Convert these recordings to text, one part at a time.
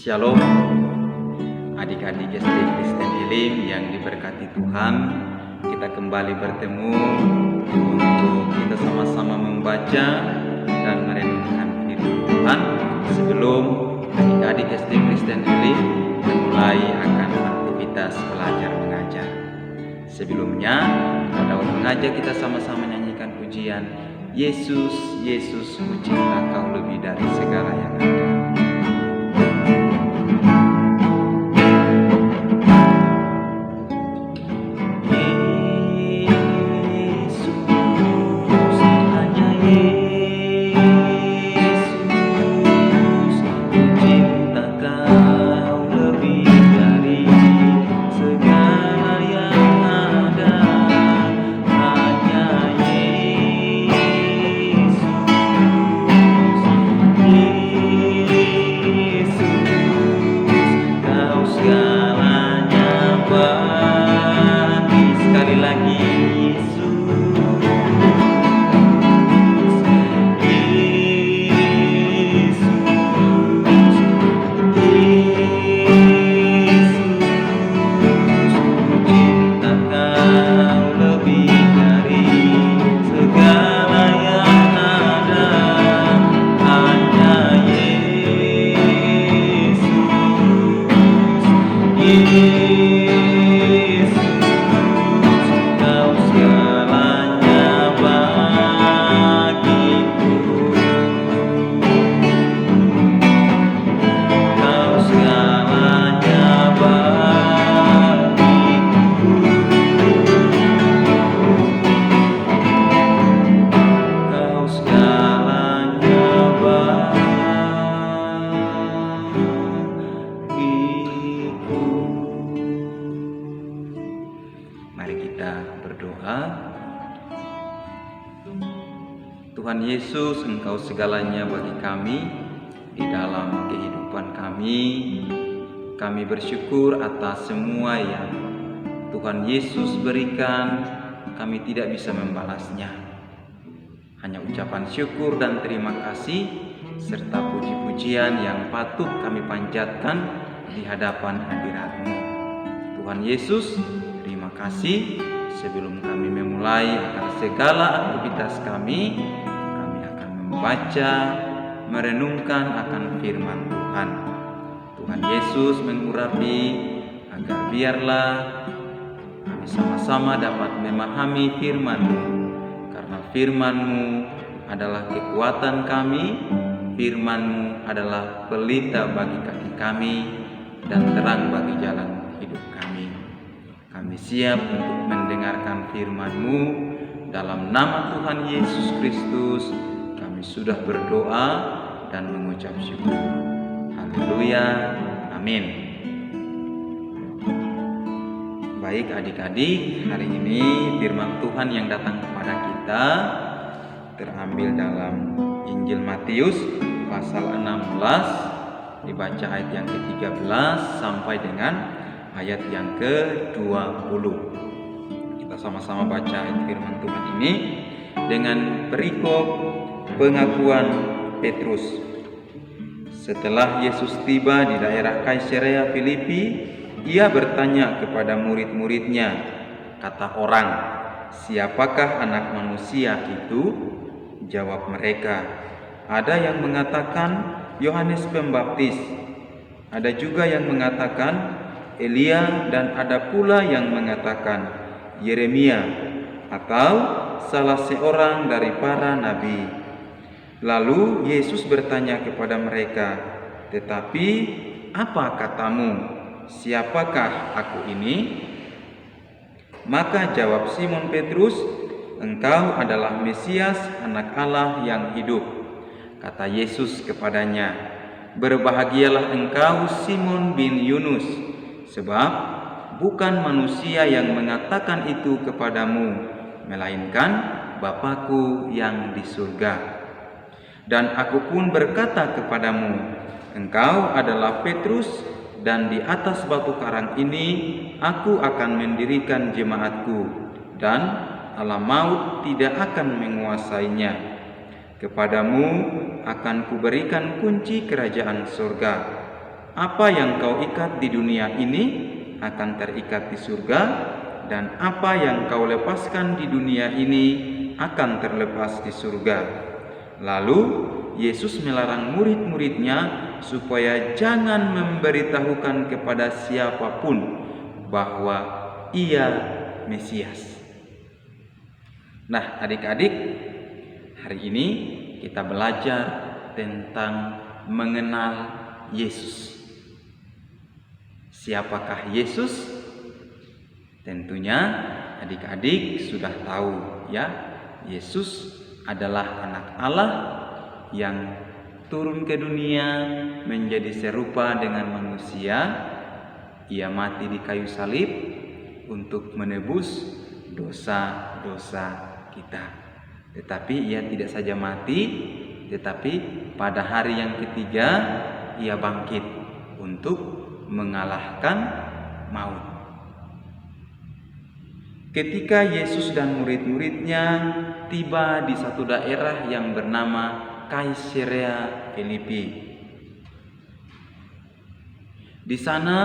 Shalom, adik-adik SD Kristen Elim yang diberkati Tuhan. Kita kembali bertemu untuk kita sama-sama membaca dan merenungkan firman Tuhan sebelum adik-adik SD Kristen Elim memulai akan aktivitas belajar mengajar. Sebelumnya, pada waktu mengajar kita sama-sama nyanyikan pujian Yesus, Yesus, ku cinta kau lebih dari segala yang ada. Tuhan Yesus, Engkau segalanya bagi kami di dalam kehidupan kami. Kami bersyukur atas semua yang Tuhan Yesus berikan. Kami tidak bisa membalasnya. Hanya ucapan syukur dan terima kasih serta puji-pujian yang patut kami panjatkan di hadapan hadirat-Mu. Tuhan Yesus, terima kasih. Sebelum kami memulai akan segala aktivitas kami akan membaca, merenungkan akan firman Tuhan. Tuhan Yesus mengurapi agar biarlah kami sama-sama dapat memahami firman-Mu, karena firman-Mu adalah kekuatan kami, firman-Mu adalah pelita bagi kaki kami dan terang bagi jalan hidup kami. Kami siap untuk mendengarkan firman-Mu. Dalam nama Tuhan Yesus Kristus kami sudah berdoa dan mengucap syukur. Haleluya, amin. Baik adik-adik, hari ini firman Tuhan yang datang kepada kita terambil dalam Injil Matius pasal 16, dibaca ayat yang ke-13 sampai dengan ayat yang ke-20. Kita sama-sama baca ayat firman Tuhan ini dengan perikop pengakuan Petrus. Setelah Yesus tiba di daerah Kaisarea Filipi, ia bertanya kepada murid-muridnya, kata orang, "Siapakah anak manusia itu?" Jawab mereka, "Ada yang mengatakan Yohanes Pembaptis, ada juga yang mengatakan Elia, dan ada pula yang mengatakan Yeremia atau salah seorang dari para nabi." Lalu Yesus bertanya kepada mereka, "Tetapi apa katamu? Siapakah aku ini?" Maka jawab Simon Petrus, "Engkau adalah Mesias, Anak Allah yang hidup." Kata Yesus kepadanya, "Berbahagialah engkau Simon bin Yunus, sebab bukan manusia yang mengatakan itu kepadamu, melainkan Bapa-Ku yang di surga. Dan aku pun berkata kepadamu, engkau adalah Petrus, dan di atas batu karang ini aku akan mendirikan jemaatku, dan alam maut tidak akan menguasainya. Kepadamu akan kuberikan kunci kerajaan surga. apa yang kau ikat di dunia ini akan terikat di surga, dan apa yang kau lepaskan di dunia ini akan terlepas di surga. Lalu Yesus melarang murid-muridnya supaya jangan memberitahukan kepada siapapun bahwa Ia Mesias. Nah, adik-adik, hari ini kita belajar tentang mengenal Yesus. Siapakah Yesus? Tentunya adik-adik sudah tahu ya, Yesus adalah anak Allah yang turun ke dunia menjadi serupa dengan manusia. Ia mati di kayu salib untuk menebus dosa-dosa kita. Tetapi ia tidak saja mati, tetapi pada hari yang ketiga ia bangkit untuk mengalahkan maut. Ketika Yesus dan murid-muridnya tiba di satu daerah yang bernama Kaisarea Filipi, di sana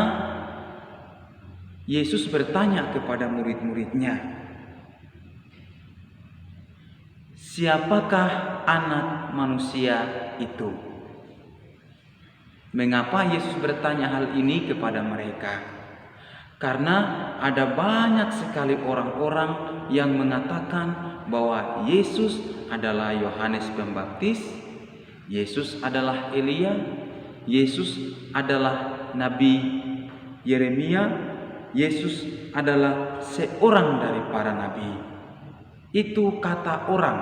Yesus bertanya kepada murid-muridnya, "Siapakah anak manusia itu?" Mengapa Yesus bertanya hal ini kepada mereka? Karena ada banyak sekali orang-orang yang mengatakan bahwa Yesus adalah Yohanes Pembaptis, Yesus adalah Elia, Yesus adalah Nabi Yeremia, Yesus adalah seorang dari para nabi. Itu kata orang,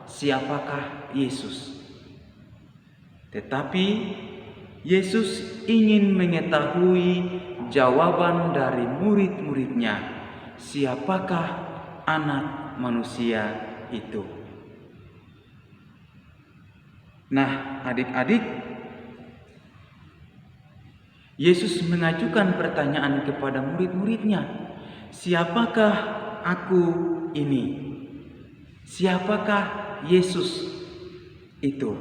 siapakah Yesus? Tetapi Yesus ingin mengetahui jawaban dari murid-muridnya, siapakah anak manusia itu? Nah, adik-adik, Yesus mengajukan pertanyaan kepada murid-muridnya, siapakah aku ini? Siapakah Yesus itu?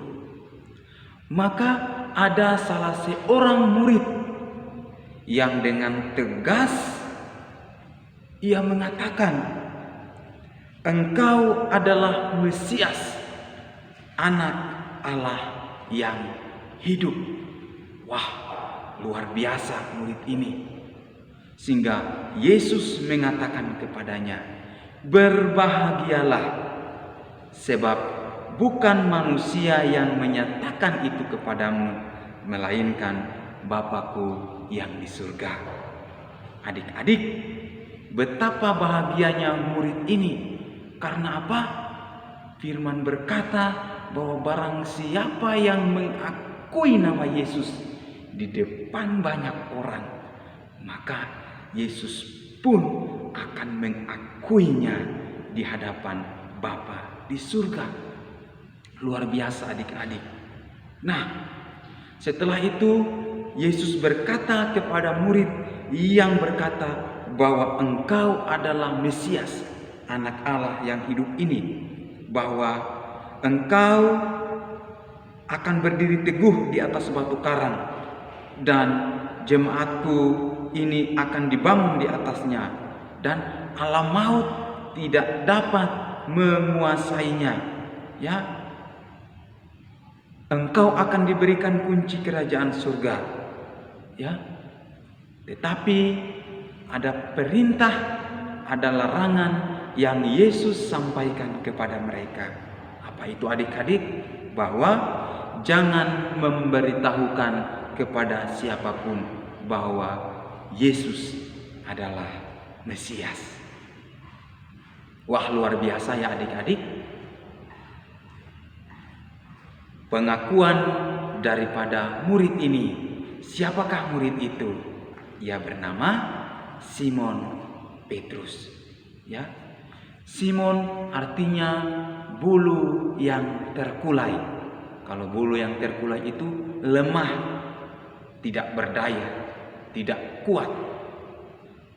Maka ada salah seorang murid yang dengan tegas ia mengatakan, "Engkau adalah Mesias, anak Allah yang hidup." Wah, luar biasa murid ini. Sehingga Yesus mengatakan kepadanya, "Berbahagialah, sebab bukan manusia yang menyatakan itu kepadamu, melainkan Bapa-Ku yang di surga." Adik-adik, betapa bahagianya murid ini. Karena apa? Firman berkata bahwa barang siapa yang mengakui nama Yesus di depan banyak orang, maka Yesus pun akan mengakuinya di hadapan Bapa di surga. Luar biasa adik-adik. Nah, setelah itu Yesus berkata kepada murid yang berkata bahwa engkau adalah Mesias, anak Allah yang hidup ini, bahwa engkau akan berdiri teguh di atas batu karang, dan jemaatku ini akan dibangun di atasnya, dan alam maut tidak dapat menguasainya. Ya, engkau akan diberikan kunci kerajaan surga. Ya, tetapi ada perintah, ada larangan yang Yesus sampaikan kepada mereka. Apa itu adik-adik? Bahwa jangan memberitahukan kepada siapapun bahwa Yesus adalah Mesias. Wah, luar biasa ya adik-adik. Pengakuan daripada murid ini. Siapakah murid itu? Ia bernama Simon Petrus. Ya, Simon artinya bulu yang terkulai. Kalau bulu yang terkulai itu lemah, tidak berdaya, tidak kuat.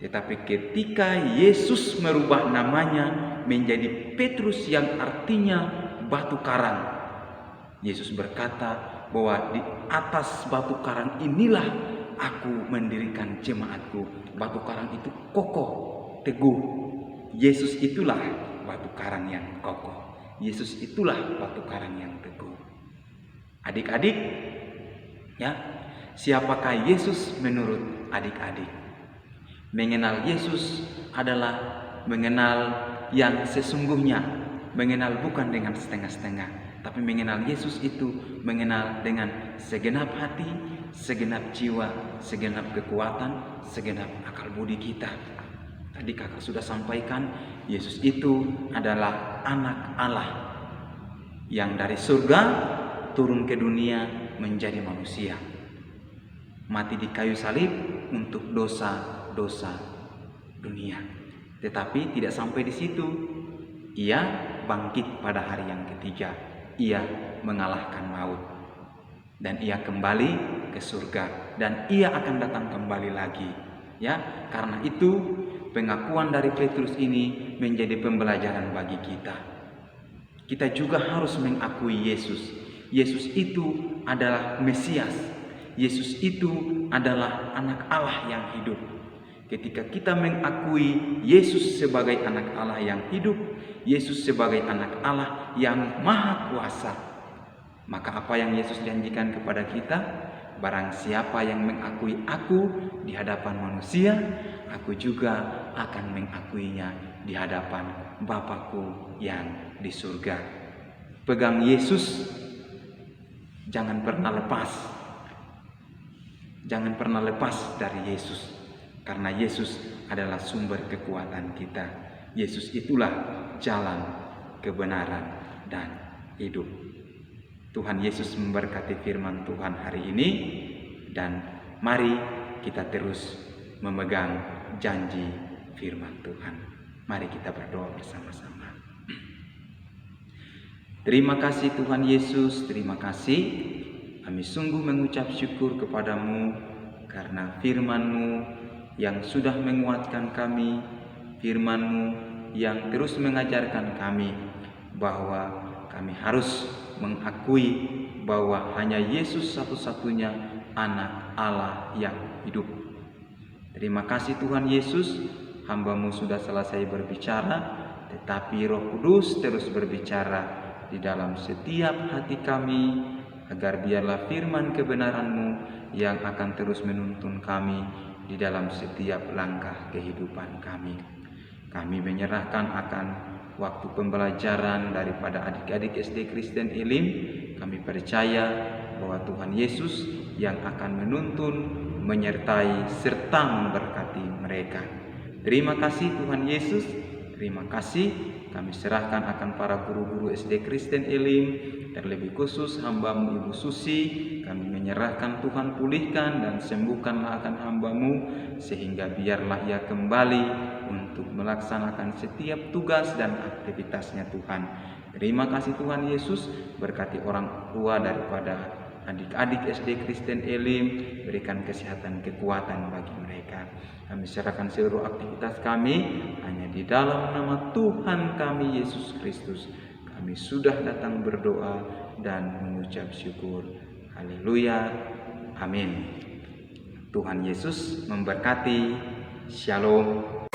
Tetapi ketika Yesus merubah namanya menjadi Petrus yang artinya batu karang, Yesus berkata bahwa di atas batu karang inilah aku mendirikan jemaatku. Batu karang itu kokoh, teguh. Yesus itulah batu karang yang kokoh. Yesus itulah batu karang yang teguh. Adik-adik, ya, siapakah Yesus menurut adik-adik? Mengenal Yesus adalah mengenal yang sesungguhnya, mengenal bukan dengan setengah-setengah, tapi mengenal Yesus itu mengenal dengan segenap hati, segenap jiwa, segenap kekuatan, segenap akal budi kita. Tadi kakak sudah sampaikan, Yesus itu adalah anak Allah yang dari surga turun ke dunia menjadi manusia. Mati di kayu salib untuk dosa-dosa dunia. Tetapi tidak sampai di situ. Ia bangkit pada hari yang ketiga. Ia mengalahkan maut. Dan ia kembali ke surga. Dan ia akan datang kembali lagi. Ya, karena itu pengakuan dari Petrus ini menjadi pembelajaran bagi kita. Kita juga harus mengakui Yesus. Yesus itu adalah Mesias. Yesus itu adalah anak Allah yang hidup. Ketika kita mengakui Yesus sebagai anak Allah yang hidup, Yesus sebagai anak Allah yang maha kuasa, maka apa yang Yesus janjikan kepada kita? Barang siapa yang mengakui aku di hadapan manusia, aku juga akan mengakuinya di hadapan Bapakku yang di surga. Pegang Yesus, jangan pernah lepas. Jangan pernah lepas dari Yesus, karena Yesus adalah sumber kekuatan kita. Yesus itulah jalan, kebenaran, dan hidup. Tuhan Yesus memberkati firman Tuhan hari ini, dan mari kita terus memegang janji firman Tuhan. Mari kita berdoa bersama-sama. Terima kasih Tuhan Yesus, terima kasih. Kami sungguh mengucap syukur kepadamu karena firman-Mu yang sudah menguatkan kami, firman-Mu yang terus mengajarkan kami bahwa kami harus mengakui bahwa hanya Yesus satu-satunya anak Allah yang hidup. Terima kasih Tuhan Yesus, hamba-Mu sudah selesai berbicara, tetapi Roh Kudus terus berbicara di dalam setiap hati kami, agar biarlah firman kebenaran-Mu yang akan terus menuntun kami di dalam setiap langkah kehidupan kami. Kami menyerahkan akan waktu pembelajaran daripada adik-adik SD Kristen Elim. Kami percaya bahwa Tuhan Yesus yang akan menuntun, menyertai, serta memberkati mereka. Terima kasih Tuhan Yesus. Terima kasih. Kami serahkan akan para guru-guru SD Kristen Elim, terlebih khusus hamba-Mu Ibu Susi. Kami menyerahkan Tuhan, pulihkan dan sembuhkanlah akan hamba-Mu, sehingga biarlah ia kembali untuk melaksanakan setiap tugas dan aktivitasnya Tuhan. Terima kasih Tuhan Yesus, berkati orang tua daripada adik-adik SD Kristen Elim, berikan kesehatan, kekuatan bagi mereka. Kami serahkan seluruh aktivitas kami hanya di dalam nama Tuhan kami Yesus Kristus. Kami sudah datang berdoa dan mengucap syukur. Haleluya. Amin. Tuhan Yesus memberkati. Shalom.